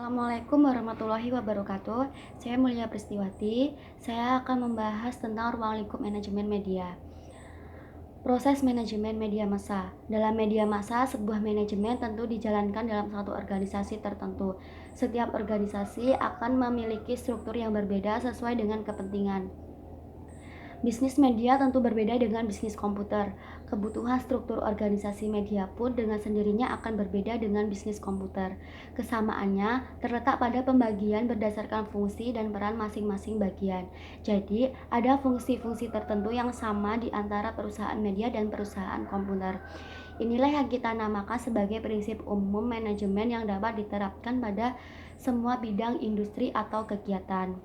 Assalamualaikum warahmatullahi wabarakatuh. Saya Mulia Pristiwati. Saya akan membahas tentang ruang lingkup manajemen media. Proses manajemen media massa. Dalam media massa, sebuah manajemen tentu dijalankan dalam satu organisasi tertentu. Setiap organisasi akan memiliki struktur yang berbeda sesuai dengan kepentingan. Bisnis media tentu berbeda dengan bisnis komputer. Kebutuhan struktur organisasi media pun dengan sendirinya akan berbeda dengan bisnis komputer. Kesamaannya terletak pada pembagian berdasarkan fungsi dan peran masing-masing bagian. Jadi, ada fungsi-fungsi tertentu yang sama di antara perusahaan media dan perusahaan komputer. Inilah yang kita namakan sebagai prinsip umum manajemen yang dapat diterapkan pada semua bidang industri atau kegiatan.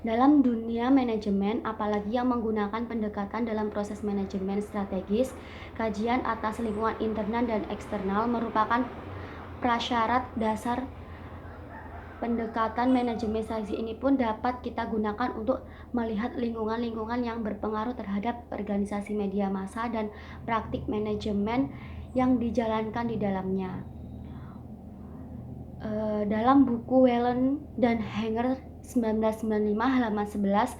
Dalam dunia manajemen, apalagi yang menggunakan pendekatan dalam proses manajemen strategis, kajian atas lingkungan internal dan eksternal merupakan prasyarat dasar. Pendekatan manajemen strategi ini pun dapat kita gunakan untuk melihat lingkungan-lingkungan yang berpengaruh terhadap organisasi media massa dan praktik manajemen yang dijalankan di dalamnya. Dalam buku Whelan dan Hanger 1995 halaman 11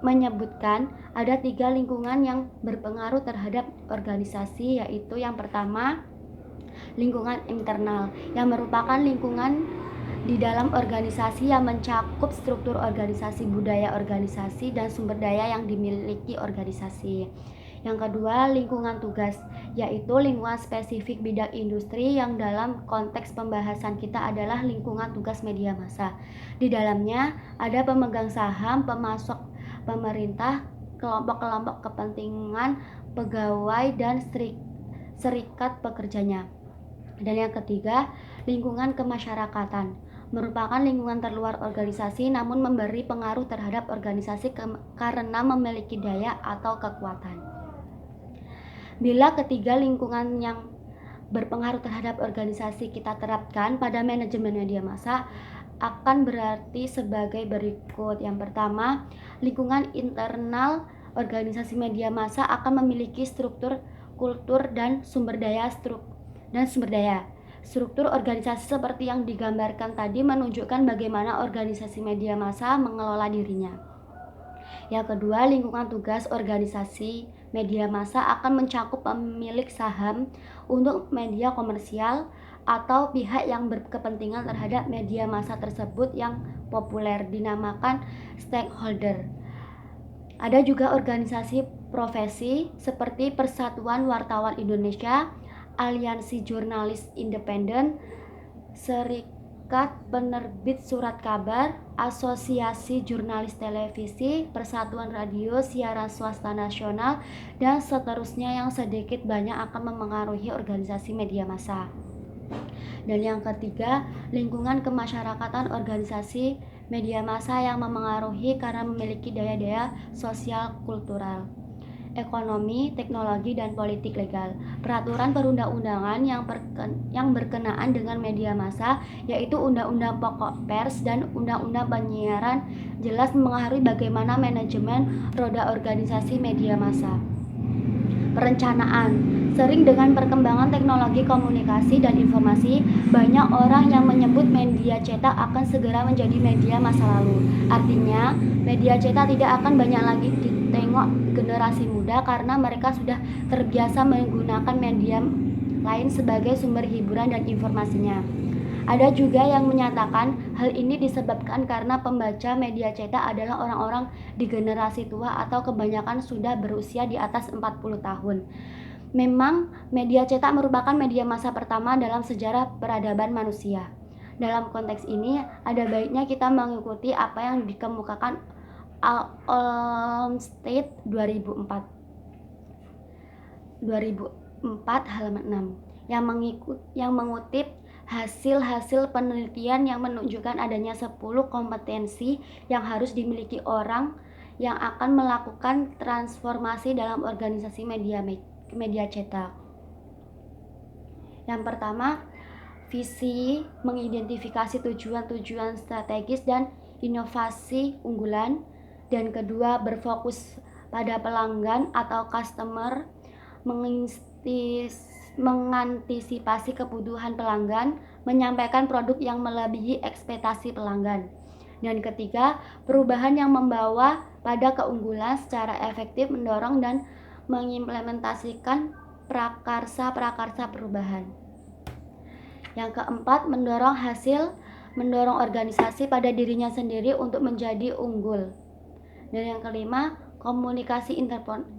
menyebutkan ada 3 lingkungan yang berpengaruh terhadap organisasi, yaitu yang pertama lingkungan internal yang merupakan lingkungan di dalam organisasi yang mencakup struktur organisasi, budaya organisasi, dan sumber daya yang dimiliki organisasi. Yang kedua, lingkungan tugas, yaitu lingkungan spesifik bidang industri yang dalam konteks pembahasan kita adalah lingkungan tugas media massa. Di dalamnya ada pemegang saham, pemasok, pemerintah, kelompok-kelompok kepentingan, pegawai, dan serikat pekerjanya. Dan yang ketiga, lingkungan kemasyarakatan, merupakan lingkungan terluar organisasi namun memberi pengaruh terhadap organisasi karena memiliki daya atau kekuatan. Bila ketiga lingkungan yang berpengaruh terhadap organisasi kita terapkan pada manajemen media massa, akan berarti sebagai berikut. Yang pertama, lingkungan internal organisasi media massa akan memiliki struktur, kultur, dan sumber daya. Struktur organisasi seperti yang digambarkan tadi menunjukkan bagaimana organisasi media massa mengelola dirinya. Yang kedua, lingkungan tugas organisasi media massa akan mencakup pemilik saham untuk media komersial atau pihak yang berkepentingan terhadap media massa tersebut yang populer dinamakan stakeholder. Ada juga organisasi profesi seperti Persatuan Wartawan Indonesia, Aliansi Jurnalis Independen, Serikat Penerbit Surat Kabar, Asosiasi Jurnalis Televisi, Persatuan Radio Siaran Swasta Nasional, dan seterusnya yang sedikit banyak akan memengaruhi organisasi media massa. Dan yang ketiga, lingkungan kemasyarakatan organisasi media massa yang memengaruhi karena memiliki daya-daya sosial kultural, ekonomi, teknologi, dan politik legal. Peraturan perundang-undangan yang berkenaan dengan media massa, yaitu Undang-Undang Pokok Pers dan Undang-Undang Penyiaran, jelas memengaruhi bagaimana manajemen roda organisasi media massa. Perencanaan. Sering dengan perkembangan teknologi komunikasi dan informasi, banyak orang yang menyebut media cetak akan segera menjadi media masa lalu. Artinya, media cetak tidak akan banyak lagi ditengok generasi muda karena mereka sudah terbiasa menggunakan media lain sebagai sumber hiburan dan informasinya. Ada juga yang menyatakan hal ini disebabkan karena pembaca media cetak adalah orang-orang di generasi tua atau kebanyakan sudah berusia di atas 40 tahun. Memang media cetak merupakan media massa pertama dalam sejarah peradaban manusia. Dalam konteks ini, ada baiknya kita mengikuti apa yang dikemukakan Olmsted 2004 halaman 6 yang mengutip hasil-hasil penelitian yang menunjukkan adanya 10 kompetensi yang harus dimiliki orang yang akan melakukan transformasi dalam organisasi media cetak. Yang pertama, visi, mengidentifikasi tujuan-tujuan strategis dan inovasi unggulan. Dan kedua, berfokus pada pelanggan atau customer, mengantisipasi kebutuhan pelanggan, menyampaikan produk yang melebihi ekspektasi pelanggan. Dan ketiga, perubahan yang membawa pada keunggulan secara efektif mendorong dan mengimplementasikan prakarsa-prakarsa perubahan. Yang keempat, mendorong organisasi pada dirinya sendiri untuk menjadi unggul. Dan yang kelima, komunikasi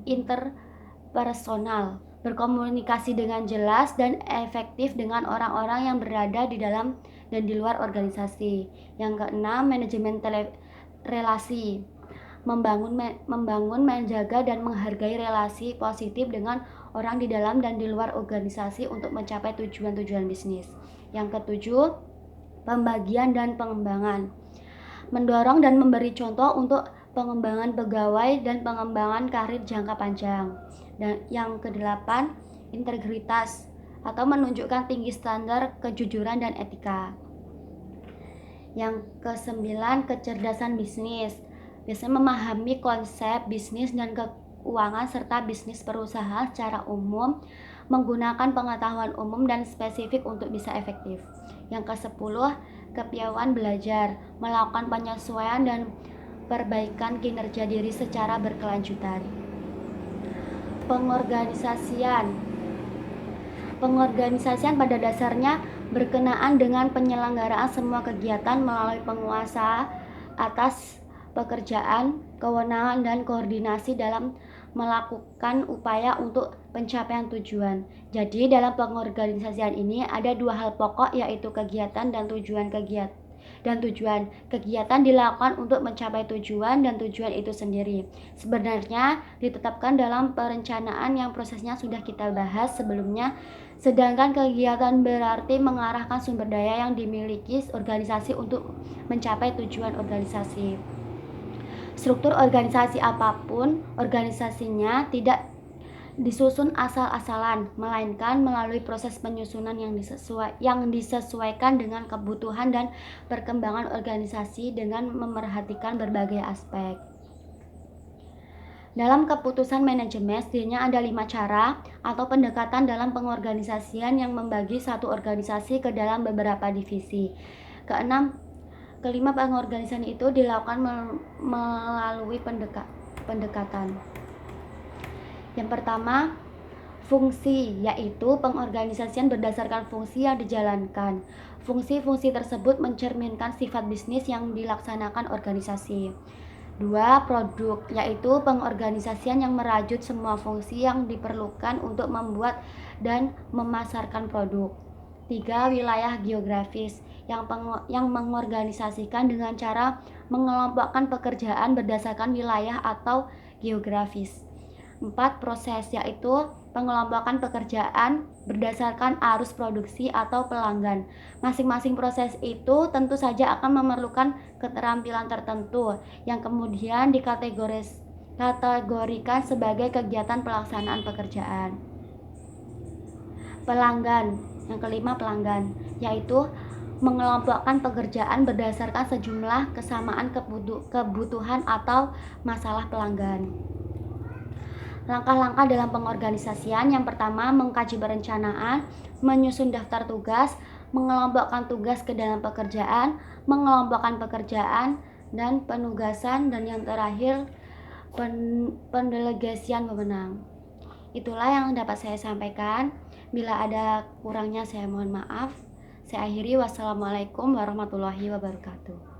interpersonal, berkomunikasi dengan jelas dan efektif dengan orang-orang yang berada di dalam dan di luar organisasi. Yang keenam, manajemen relasi, membangun, menjaga dan menghargai relasi positif dengan orang di dalam dan di luar organisasi untuk mencapai tujuan-tujuan bisnis. Yang ketujuh, pembagian dan pengembangan, mendorong dan memberi contoh untuk pengembangan pegawai dan pengembangan karir jangka panjang. Dan yang kedelapan, integritas atau menunjukkan tinggi standar kejujuran dan etika. Yang kesembilan, kecerdasan bisnis, biasanya memahami konsep bisnis dan keuangan serta bisnis perusahaan secara umum, menggunakan pengetahuan umum dan spesifik untuk bisa efektif. Yang kesepuluh, kepiawaian belajar, melakukan penyesuaian dan perbaikan kinerja diri secara berkelanjutan. Pengorganisasian pada dasarnya berkenaan dengan penyelenggaraan semua kegiatan melalui penguasa atas pekerjaan, kewenangan, dan koordinasi dalam melakukan upaya untuk pencapaian tujuan. Jadi dalam pengorganisasian ini ada dua hal pokok, yaitu kegiatan dan tujuan. Kegiatan dilakukan untuk mencapai tujuan dan tujuan itu sendiri sebenarnya ditetapkan dalam perencanaan yang prosesnya sudah kita bahas sebelumnya, sedangkan kegiatan berarti mengarahkan sumber daya yang dimiliki organisasi untuk mencapai tujuan organisasi. Struktur organisasi apapun, organisasinya tidak disusun asal-asalan, melainkan melalui proses penyusunan yang disesuaikan dengan kebutuhan dan perkembangan organisasi dengan memerhatikan berbagai aspek. Dalam keputusan manajemen, setidaknya ada 5 cara atau pendekatan dalam pengorganisasian yang membagi satu organisasi ke dalam beberapa divisi. Kelima, pengorganisasian itu dilakukan melalui pendekatan. Yang pertama, fungsi, yaitu pengorganisasian berdasarkan fungsi yang dijalankan. Fungsi-fungsi tersebut mencerminkan sifat bisnis yang dilaksanakan organisasi. 2. Produk, yaitu pengorganisasian yang merajut semua fungsi yang diperlukan untuk membuat dan memasarkan produk. 3. Wilayah geografis, yang mengorganisasikan dengan cara mengelompokkan pekerjaan berdasarkan wilayah atau geografis. 4. Proses, yaitu pengelompokan pekerjaan berdasarkan arus produksi atau pelanggan. Masing-masing proses itu tentu saja akan memerlukan keterampilan tertentu yang kemudian dikategorikan sebagai kegiatan pelaksanaan pekerjaan. Pelanggan, yang kelima pelanggan, yaitu mengelompokkan pekerjaan berdasarkan sejumlah kesamaan kebutuhan atau masalah pelanggan. Langkah-langkah dalam pengorganisasian, yang pertama, mengkaji perencanaan, menyusun daftar tugas, mengelompokkan tugas ke dalam pekerjaan, mengelompokkan pekerjaan dan penugasan, dan yang terakhir pendelegasian wewenang. Itulah yang dapat saya sampaikan. Bila ada kurangnya saya mohon maaf. Saya akhiri, wassalamualaikum warahmatullahi wabarakatuh.